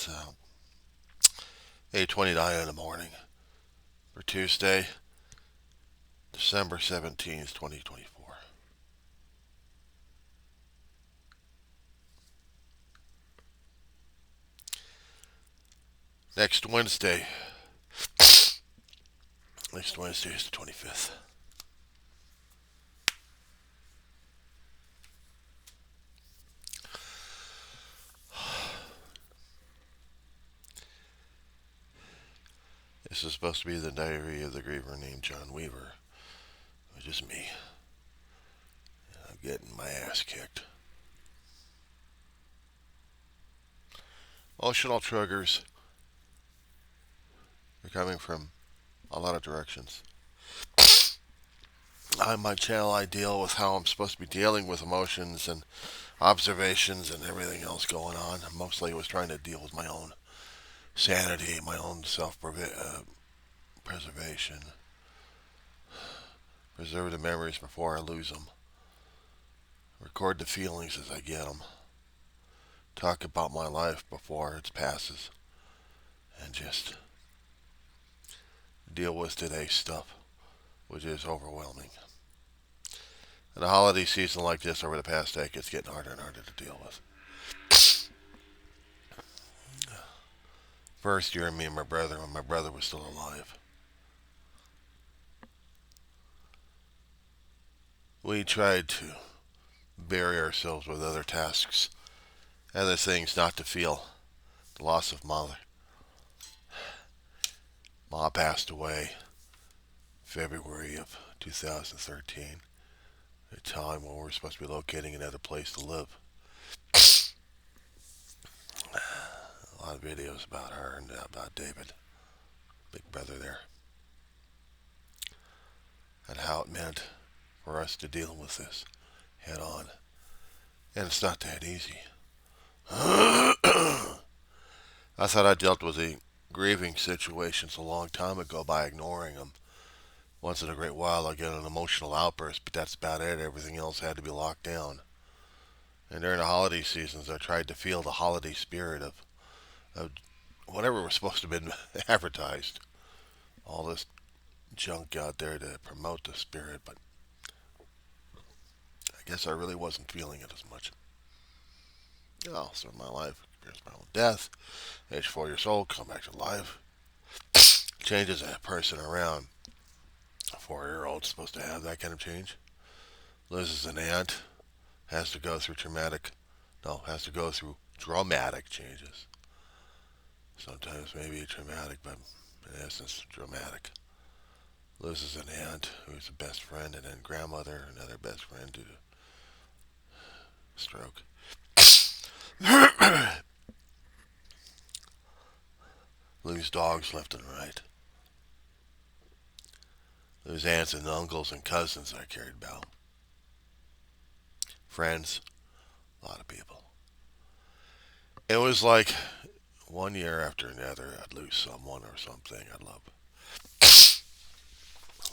It's 8:29 in the morning for Tuesday, December 17th, 2024. Next Wednesday, next Wednesday is the 25th. This is supposed to be the diary of the griever named John Weaver, which is me. I'm getting my ass kicked. Emotional triggers are coming from a lot of directions. On my channel, I deal with how I'm supposed to be dealing with emotions and observations and everything else going on. Mostly I was trying to deal with my own sanity, my own self-preservation. Preserve the memories before I lose them. Record the feelings as I get them. Talk about my life before it passes. And just deal with today's stuff, which is overwhelming. In a holiday season like this over the past decade, it's getting harder and harder to deal with. First year, me and my brother, when my brother was still alive, we tried to bury ourselves with other tasks, other things not to feel the loss of mother. Ma passed away February of 2013, at a time when we were supposed to be locating another place to live. A lot of videos about her and about David, big brother there, and how it meant for us to deal with this head on. And it's not that easy. I thought I dealt with the grieving situations a long time ago by ignoring them. Once in a great while I get an emotional outburst, but that's about it. Everything else had to be locked down. And during the holiday seasons, I tried to feel the holiday spirit of whatever was supposed to have been advertised. All this junk out there to promote the spirit, but I guess I really wasn't feeling it as much. Oh, so my life, experience my own death, age 4 years old, come back to life, changes a person around. A 4-year-old supposed to have that kind of change. Loses an aunt, has to go through has to go through dramatic changes. Sometimes maybe traumatic, but in essence, dramatic. Loses an aunt who's a best friend, and then grandmother, another best friend, due to stroke. Lose dogs left and right. Lose aunts and uncles and cousins I cared about. Friends, a lot of people. It was like one year after another, I'd lose someone or something I love.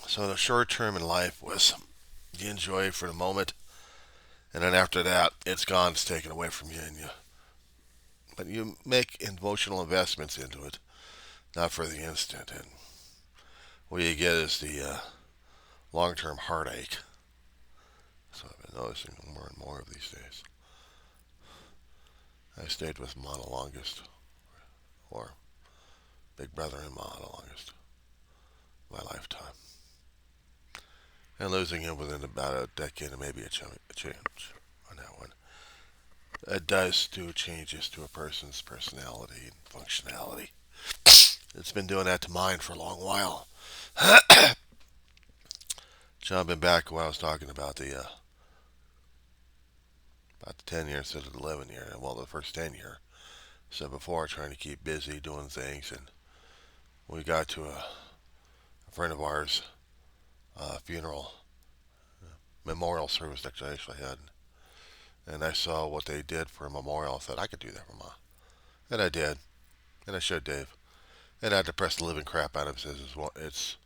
So the short term in life was you enjoy it for the moment, and then after that, it's gone. It's taken away from you, but you make emotional investments into it, not for the instant. And what you get is the long-term heartache. So I've been noticing more and more of these days. I stayed with Ma the longest, or big brother-in-law the longest, my lifetime. And losing him within about a decade and maybe a change on that one. It does do changes to a person's personality and functionality. It's been doing that to mine for a long while. Jumping back when I was talking about the 10 years instead of the 11 year, well, the first 10 year. So before, trying to keep busy doing things, and we got to a friend of ours' funeral, memorial service that I actually had, and I saw what they did for a memorial. I thought I could do that for Ma, and I did, and I showed Dave, and I depressed the living crap out of him. Says it's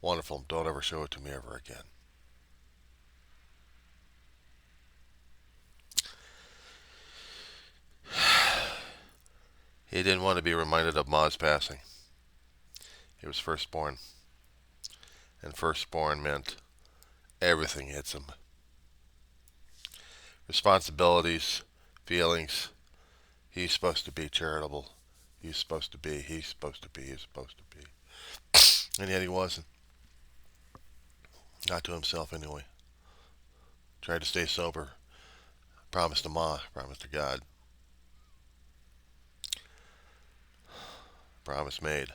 wonderful. Don't ever show it to me ever again. He didn't want to be reminded of Ma's passing. He was firstborn, and firstborn meant everything hits him. Responsibilities, feelings. He's supposed to be charitable. He's supposed to be. He's supposed to be. He's supposed to be. And yet he wasn't. Not to himself, anyway. Tried to stay sober. Promised to Ma. Promised to God. Promise made.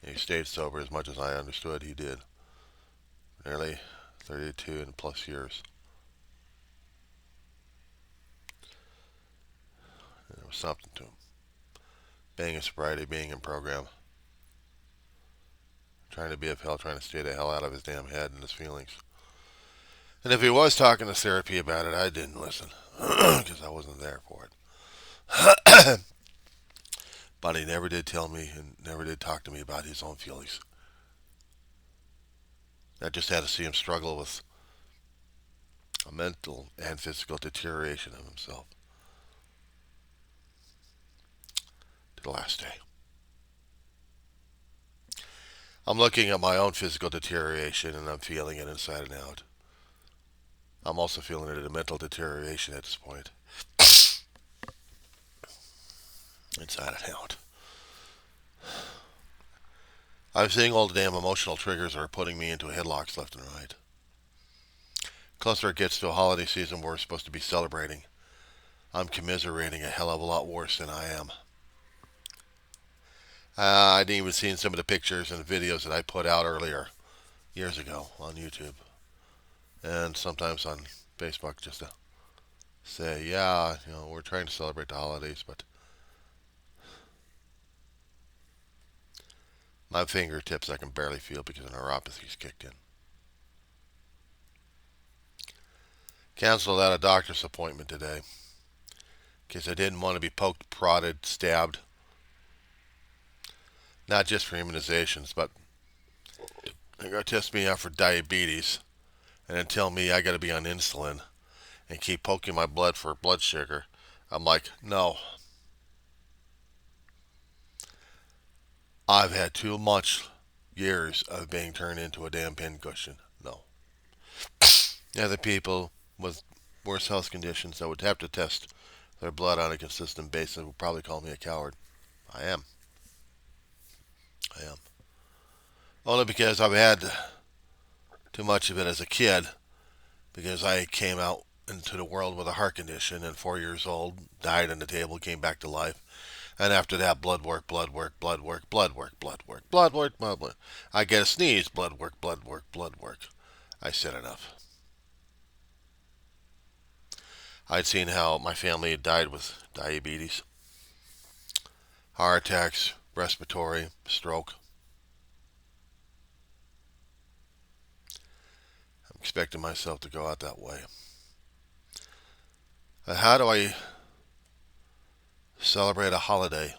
And he stayed sober as much as I understood he did. Nearly 32 and plus years. And there was something to him. Being in sobriety, being in program. Trying to be of help, trying to stay the hell out of his damn head and his feelings. And if he was talking to therapy about it, I didn't listen. Because I wasn't there for it. But he never did tell me and never did talk to me about his own feelings. I just had to see him struggle with a mental and physical deterioration of himself. To the last day. I'm looking at my own physical deterioration and I'm feeling it inside and out. I'm also feeling it in a mental deterioration at this point. Inside and out. I'm seeing all the damn emotional triggers that are putting me into headlocks left and right. Closer it gets to a holiday season where we're supposed to be celebrating, I'm commiserating a hell of a lot worse than I am. I didn't even see some of the pictures and videos that I put out earlier, years ago, on YouTube. And sometimes on Facebook just to say, yeah, we're trying to celebrate the holidays, but my fingertips I can barely feel because the neuropathy's kicked in. Canceled out a doctor's appointment today because I didn't want to be poked, prodded, stabbed. Not just for immunizations, but they're going to test me out for diabetes and then tell me I got to be on insulin and keep poking my blood for blood sugar. I'm like, no. I've had too much years of being turned into a damn pincushion. No. The people with worse health conditions that would have to test their blood on a consistent basis would probably call me a coward. I am. Only because I've had too much of it as a kid, because I came out into the world with a heart condition and 4 years old, died on the table, came back to life. And after that, blood work. I get a sneeze, blood work. I said enough. I'd seen how my family had died with diabetes, heart attacks, respiratory, stroke. I'm expecting myself to go out that way. How do I celebrate a holiday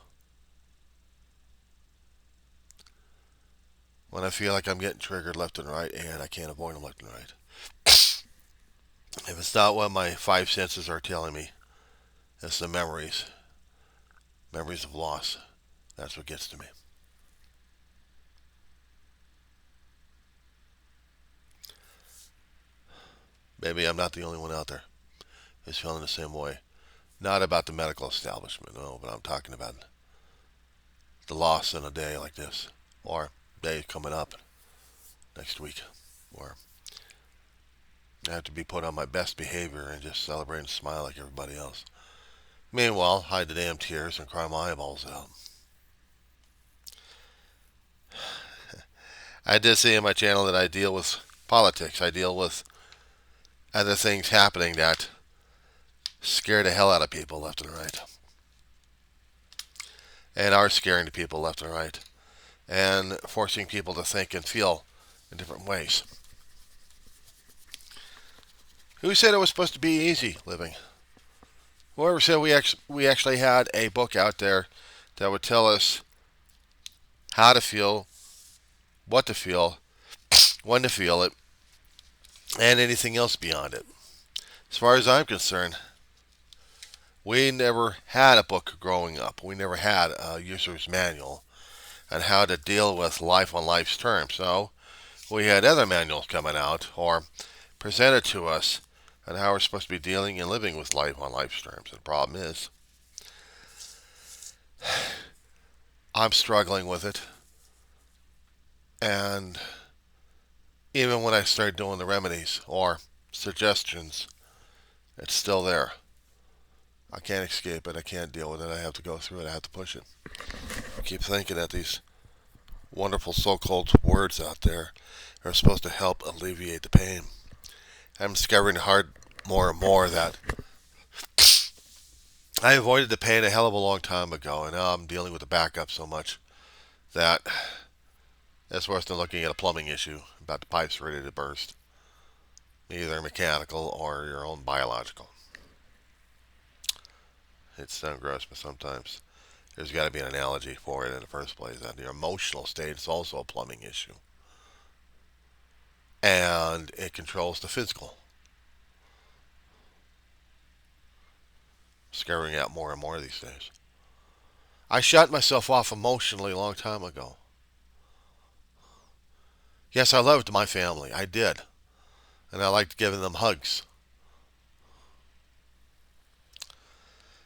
when I feel like I'm getting triggered left and right and I can't avoid them left and right? If it's not what my five senses are telling me, it's the memories of loss. That's what gets to me. Maybe I'm not the only one out there who's feeling the same way. Not about the medical establishment, no, but I'm talking about the loss in a day like this, or day coming up next week, or I have to be put on my best behavior and just celebrate and smile like everybody else. Meanwhile, hide the damn tears and cry my eyeballs out. I did say in my channel that I deal with politics. I deal with other things happening that scare the hell out of people left and right. And are scaring the people left and right. And forcing people to think and feel in different ways. Who said it was supposed to be easy living? Whoever said we actually had a book out there that would tell us how to feel, what to feel, when to feel it, and anything else beyond it. As far as I'm concerned, We never had a book growing up. We never had a user's manual on how to deal with life on life's terms. So we had other manuals coming out or presented to us on how we're supposed to be dealing and living with life on life's terms. And the problem is, I'm struggling with it. And even when I start doing the remedies or suggestions, it's still there. I can't escape it. I can't deal with it. I have to go through it. I have to push it. I keep thinking that these wonderful so-called words out there are supposed to help alleviate the pain. I'm discovering hard more and more that I avoided the pain a hell of a long time ago, and now I'm dealing with the backup so much that it's worse than looking at a plumbing issue about the pipes ready to burst, either mechanical or your own biological. It's so gross, but sometimes there's got to be an analogy for it in the first place. That your emotional state is also a plumbing issue, and it controls the physical. Scaring out more and more these days. I shut myself off emotionally a long time ago. Yes, I loved my family. I did. And I liked giving them hugs.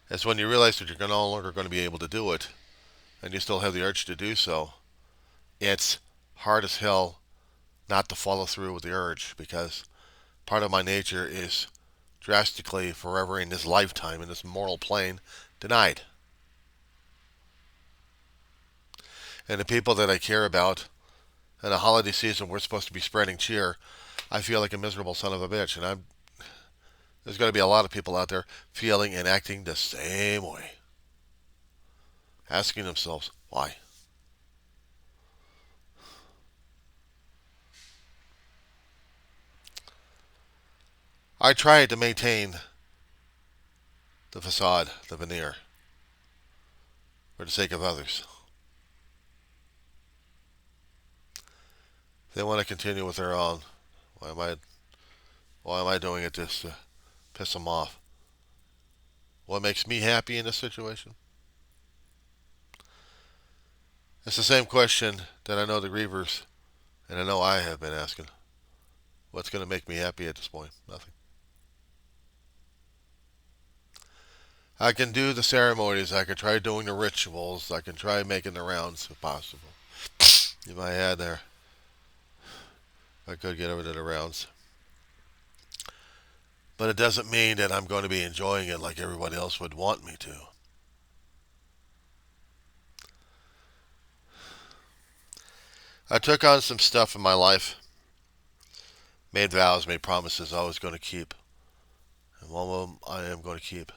It's when you realize that you're no longer going to be able to do it, and you still have the urge to do so, it's hard as hell not to follow through with the urge, because part of my nature is drastically, forever in this lifetime, in this moral plane, denied. And the people that I care about, in a holiday season, we're supposed to be spreading cheer. I feel like a miserable son of a bitch, and there's going to be a lot of people out there feeling and acting the same way, asking themselves why. I try to maintain the facade, the veneer, for the sake of others. They want to continue with their own. Why am I? Why am I doing it just to piss them off? What makes me happy in this situation? It's the same question that I know the grievers and I know I have been asking. What's going to make me happy at this point? Nothing. I can do the ceremonies. I can try doing the rituals. I can try making the rounds if possible. In my head there, I could get over to the rounds. But it doesn't mean that I'm going to be enjoying it like everybody else would want me to. I took on some stuff in my life, made vows, made promises I was going to keep. And one of them I am going to keep.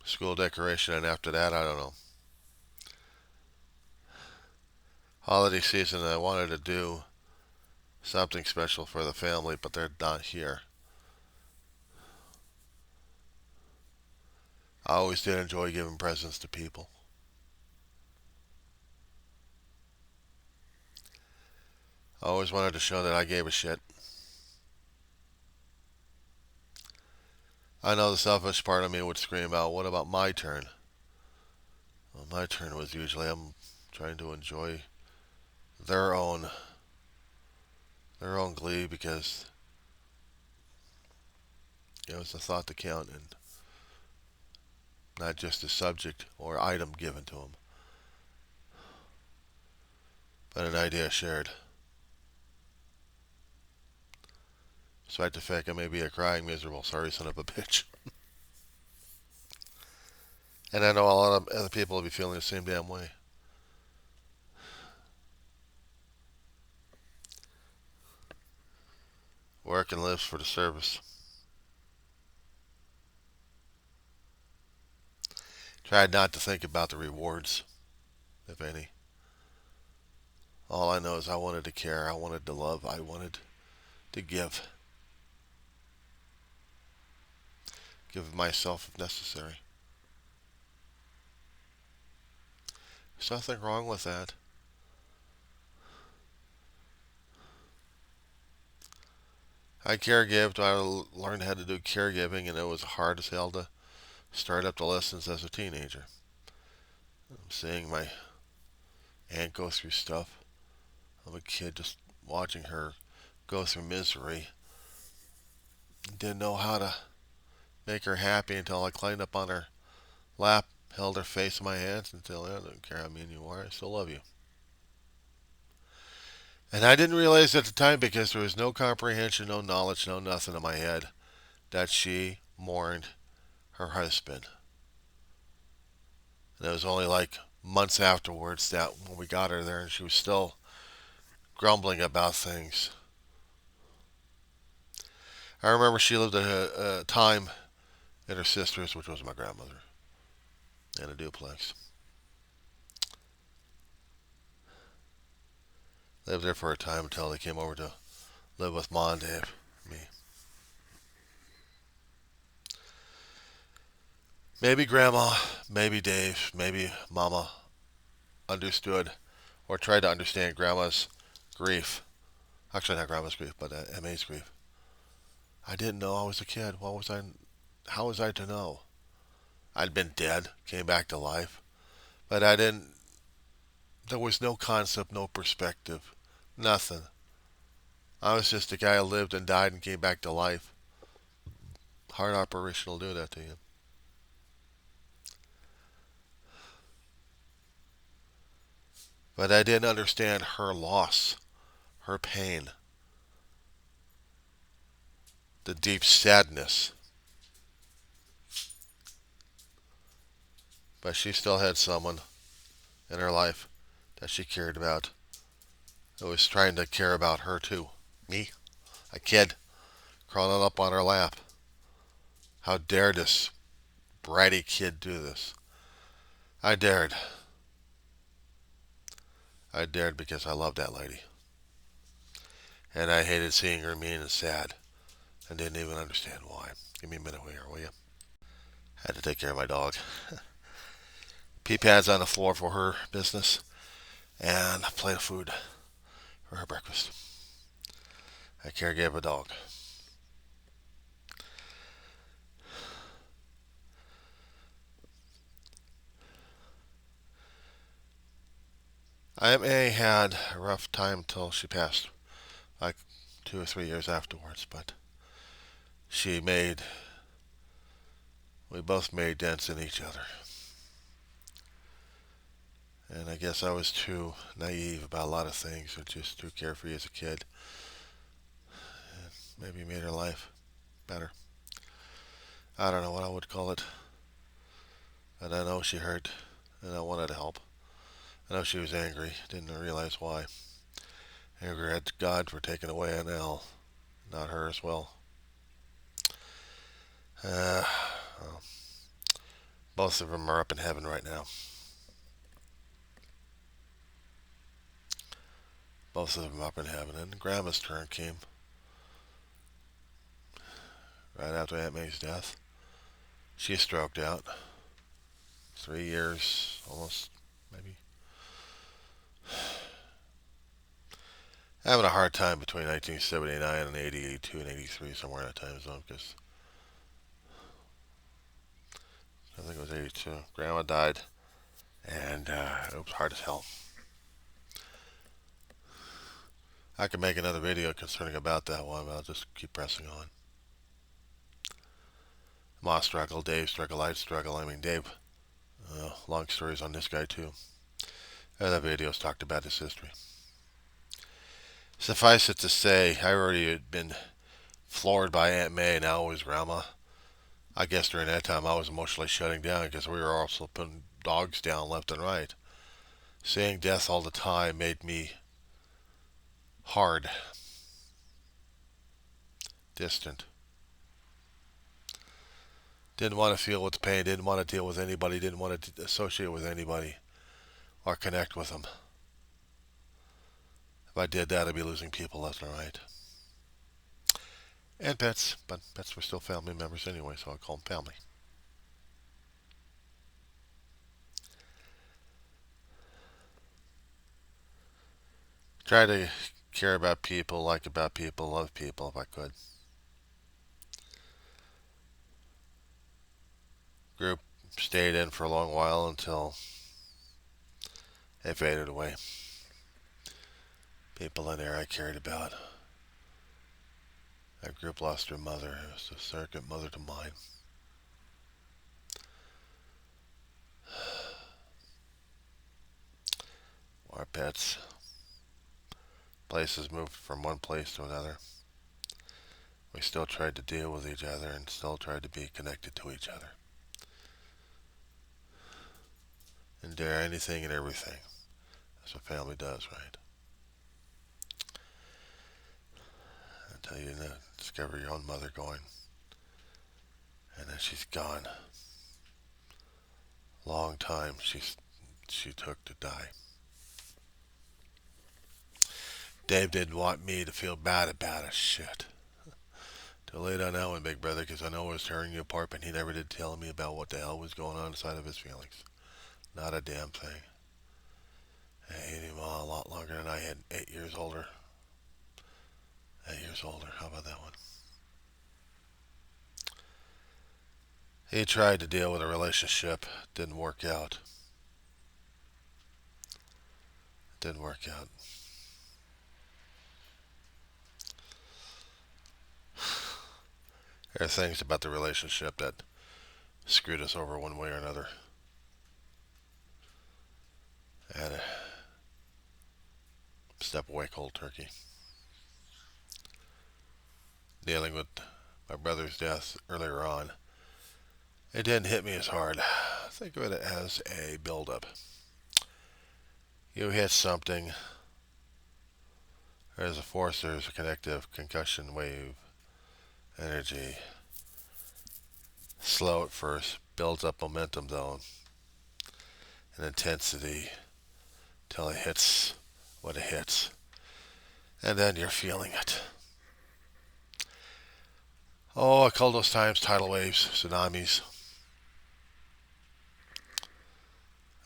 School decoration, and after that, I don't know. Holiday season, I wanted to do something special for the family, but they're not here. I always did enjoy giving presents to people. I always wanted to show that I gave a shit. I know the selfish part of me would scream out, what about my turn? Well, my turn was usually I'm trying to enjoy their own their own glee because it was the thought to count and not just a subject or item given to them, but an idea shared. Despite the fact I may be a crying, miserable, sorry son of a bitch. And I know a lot of other people will be feeling the same damn way. Work and lives for the service. Tried not to think about the rewards, if any. All I know is I wanted to care, I wanted to love, I wanted to give. Give of myself if necessary. There's nothing wrong with that. I caregived. I learned how to do caregiving, and it was hard as hell to start up the lessons as a teenager. Seeing my aunt go through stuff of a kid, just watching her go through misery. Didn't know how to make her happy until I climbed up on her lap, held her face in my hands, and said, I don't care how mean you are, I still love you. And I didn't realize at the time, because there was no comprehension, no knowledge, no nothing in my head, that she mourned her husband. And it was only like months afterwards that when we got her there and she was still grumbling about things. I remember she lived a time at her sister's, which was my grandmother, in a duplex. Lived there for a time until they came over to live with Ma and Dave, me. Maybe Grandma, maybe Dave, maybe Mama understood or tried to understand Grandma's grief. Actually, not Grandma's grief, but MA's grief. I didn't know I was a kid. What was I? How was I to know? I'd been dead, came back to life, but I didn't. There was no concept, no perspective, nothing. I was just a guy who lived and died and came back to life. Heart operation will do that to you. But I didn't understand her loss, her pain, the deep sadness. But she still had someone in her life that she cared about, who was trying to care about her too. Me, a kid, crawling up on her lap. How dare this bratty kid do this? I dared. I dared because I loved that lady. And I hated seeing her mean and sad. And didn't even understand why. Give me a minute here, will you? Had to take care of my dog. Pee pads on the floor for her business. And a plate of food for her breakfast. I caregave a dog. I may had a rough time till she passed, like 2 or 3 years afterwards, but she made, we both made dents in each other. And I guess I was too naive about a lot of things, or just too carefree as a kid. And maybe made her life better. I don't know what I would call it. And I know she hurt, and I wanted to help. I know she was angry, didn't realize why. Angry at God for taking away an L, not her as well. Well, both of them are up in heaven right now. Both of them up in heaven. And Grandma's turn came right after Aunt May's death. She stroked out. 3 years, almost, maybe. Having a hard time between 1979 and 82 and 83, somewhere in that time zone, because I think it was 82. Grandma died, and it was hard as hell. I could make another video concerning about that one, but I'll just keep pressing on. Ma struggle, Dave struggle, I'd struggle. I mean, Dave, long stories on this guy too. Other videos talked about his history. Suffice it to say, I already had been floored by Aunt May, now it was Grandma. I guess during that time I was emotionally shutting down because we were also putting dogs down left and right. Seeing death all the time made me hard, distant. Didn't want to feel with the pain, didn't want to deal with anybody, didn't want to associate with anybody or connect with them. If I did that, I'd be losing people left and right. And pets, but pets were still family members anyway, so I call them family. Try to care about people, like about people, love people if I could. stayed in for a long while until it faded away. People in there I cared about. That group lost their mother. It was the second mother to mine. Our pets. Places moved from one place to another. We still tried to deal with each other and still tried to be connected to each other. Endure anything and everything. That's what family does, right? Until you discover your own mother going. And then she's gone. Long time she took to die. Dave didn't want me to feel bad about it. Shit. Too late on that one, big brother, because I know it was tearing you apart, but he never did tell me about what the hell was going on inside of his feelings. Not a damn thing. I hated him a lot longer than I had. 8 years older. 8 years older. How about that one? He tried to deal with a relationship. Didn't work out. Didn't work out. There are things about the relationship that screwed us over one way or another. I had to step away cold turkey. Dealing with my brother's death earlier on, it didn't hit me as hard. Think of it as a buildup. You hit something, there's a force, there's a connective concussion wave, energy. Slow at first, builds up momentum though, and intensity till it hits what it hits. And then you're feeling it. Oh, I call those times tidal waves, tsunamis.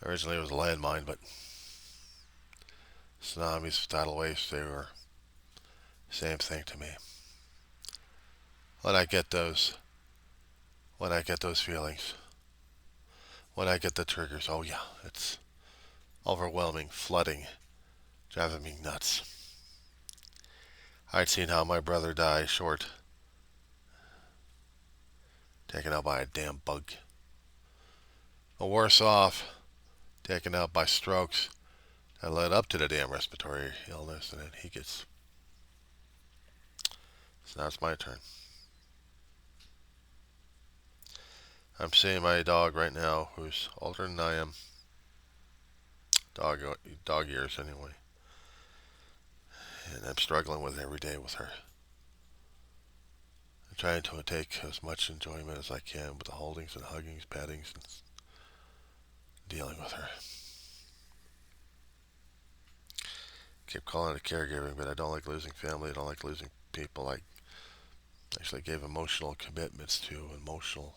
Originally it was a landmine, but tsunamis, tidal waves, they were the same thing to me. When I get those feelings, when I get the triggers, oh yeah, it's overwhelming, flooding, driving me nuts. I'd seen how my brother died short, taken out by a damn bug. Or worse off, taken out by strokes that led up to the damn respiratory illness, and then he gets. So now it's my turn. I'm seeing my dog right now, who's older than I am. Dog years anyway. And I'm struggling with it every day with her. I'm trying to take as much enjoyment as I can with the holdings and huggings, pattings, and dealing with her. Keep calling it caregiving, but I don't like losing family. I don't like losing people. I actually gave emotional commitments to emotional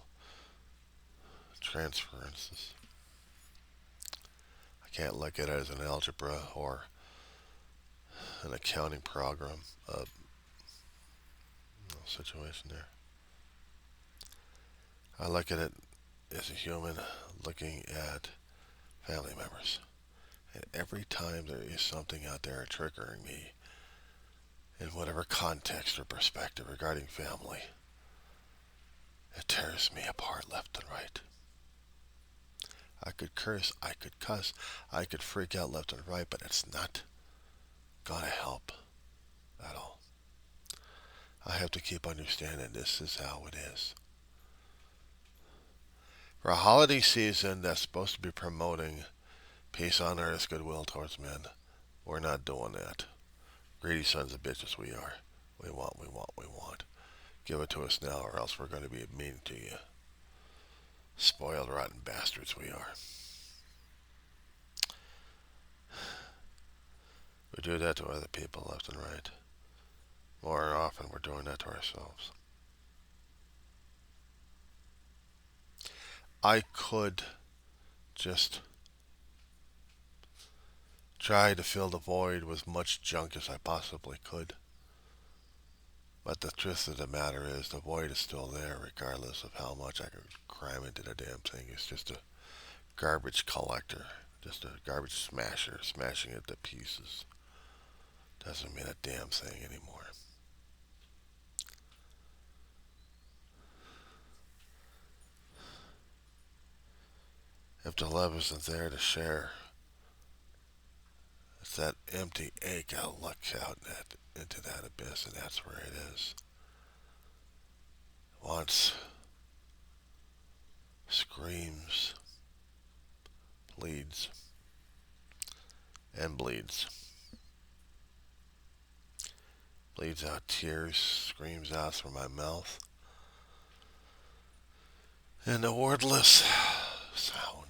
transferences. I can't look at it as an algebra or an accounting program situation there. I look at it as a human looking at family members. And every time there is something out there triggering me in whatever context or perspective regarding family, it tears me apart left and right. I could curse, I could cuss, I could freak out left and right, but it's not gonna help at all. I have to keep understanding this is how it is. For a holiday season that's supposed to be promoting peace on earth, goodwill towards men, we're not doing that. Greedy sons of bitches we are. We want, we want, we want. Give it to us now or else we're going to be mean to you. Spoiled, rotten bastards we are. We do that to other people left and right. More often we're doing that to ourselves. I could just try to fill the void with as much junk as I possibly could. But the truth of the matter is, the void is still there, regardless of how much I can cram into the damn thing. It's just a garbage collector, just a garbage smasher, smashing it to pieces. Doesn't mean a damn thing anymore. If the love isn't there to share, it's that empty ache that looks out into that abyss, and that's where it is. Wants, screams, pleads, and bleeds. Bleeds out tears, screams out through my mouth, and a wordless sound.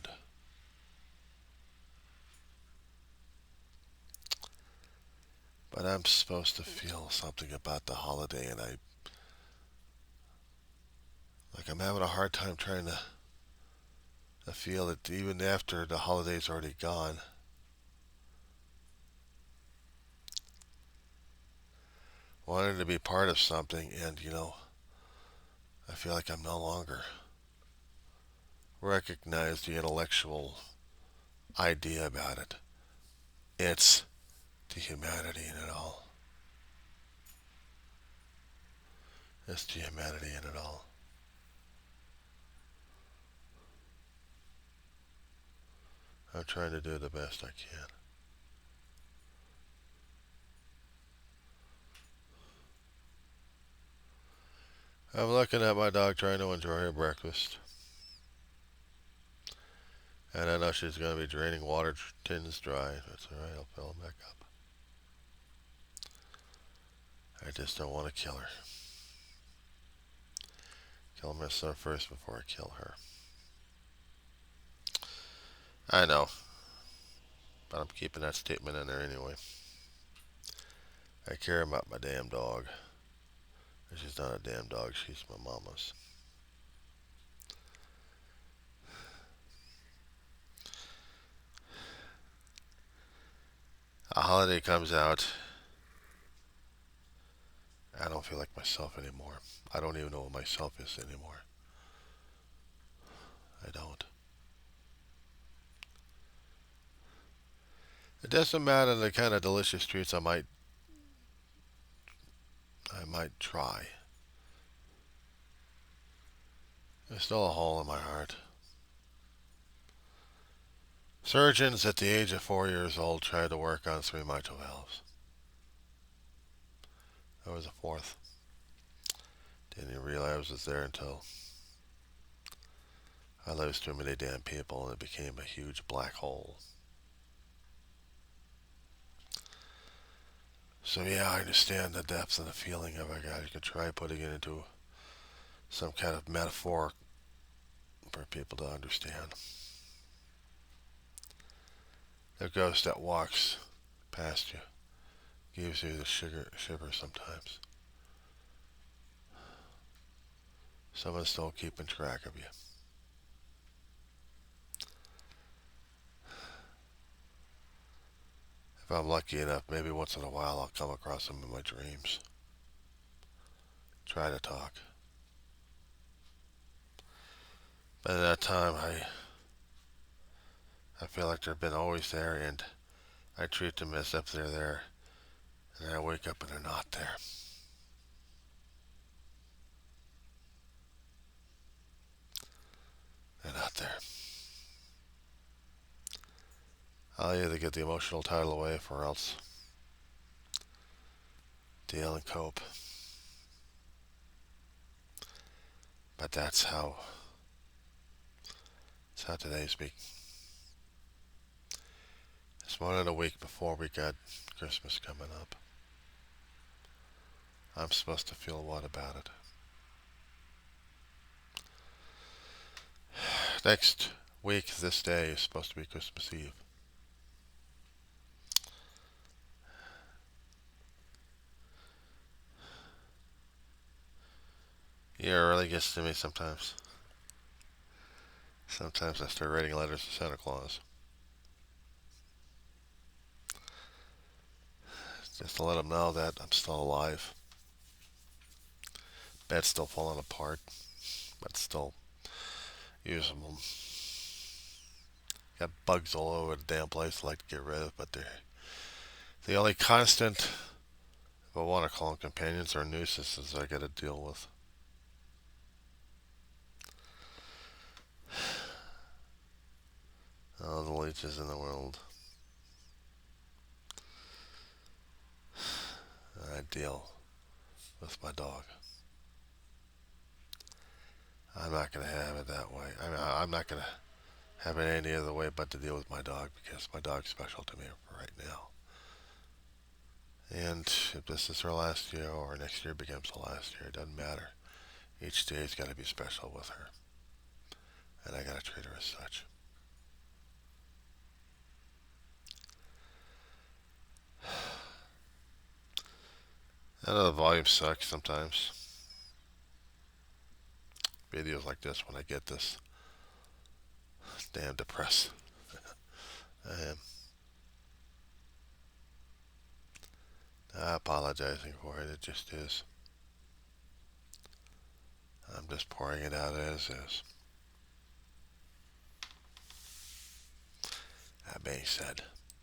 But I'm supposed to feel something about the holiday, and I'm having a hard time trying to feel it even after the holiday's already gone. Wanted to be part of something, and I feel like I'm no longer recognize the intellectual idea about it. It's the humanity in it all. It's the humanity in it all. I'm trying to do the best I can. I'm looking at my dog trying to enjoy her breakfast. And I know she's going to be draining water tins dry. That's alright, I'll fill them back up. I just don't want to kill her. Kill my son first before I kill her. I know, but I'm keeping that statement in there anyway. I care about my damn dog. She's not a damn dog, she's my mama's. A holiday comes out, I don't feel like myself anymore. I don't even know what myself is anymore. I don't. It doesn't matter the kind of delicious treats I might try. There's still a hole in my heart. Surgeons at the age of 4 years old tried to work on 3 mitral valves. There was a fourth. Didn't even realize it was there until I lost too many damn people and it became a huge black hole. So yeah, I understand the depth and the feeling of it. You could try putting it into some kind of metaphor for people to understand. The ghost that walks past you gives you the shiver sometimes. Someone's still keeping track of you. If I'm lucky enough, maybe once in a while I'll come across them in my dreams. Try to talk. But at that time, I feel like they've been always there, and I treat them as if they're there, and I wake up and they're not there. They're not there. I'll either get the emotional tidal wave or else deal and cope. But that's how today's week. It's more than a week before we got Christmas coming up. I'm supposed to feel what about it? Next week, this day is supposed to be Christmas Eve. Yeah, it really gets to me sometimes. Sometimes I start writing letters to Santa Claus. Just to let him know that I'm still alive. Bed's still falling apart, but still usable. Got bugs all over the damn place I like to get rid of, but they're the only constant, if I want to call them companions or nuisances, I got to deal with. All the leeches in the world. I deal with my dog. I'm not going to have it that way. I'm not going to have it any other way but to deal with my dog because my dog's special to me right now. And if this is her last year or next year becomes the last year, it doesn't matter. Each day's got to be special with her. And I got to treat her as such. I know the volume sucks sometimes. Videos like this when I get this damn depressed. I am. Not apologizing for it. It just is. I'm just pouring it out as is. That being said,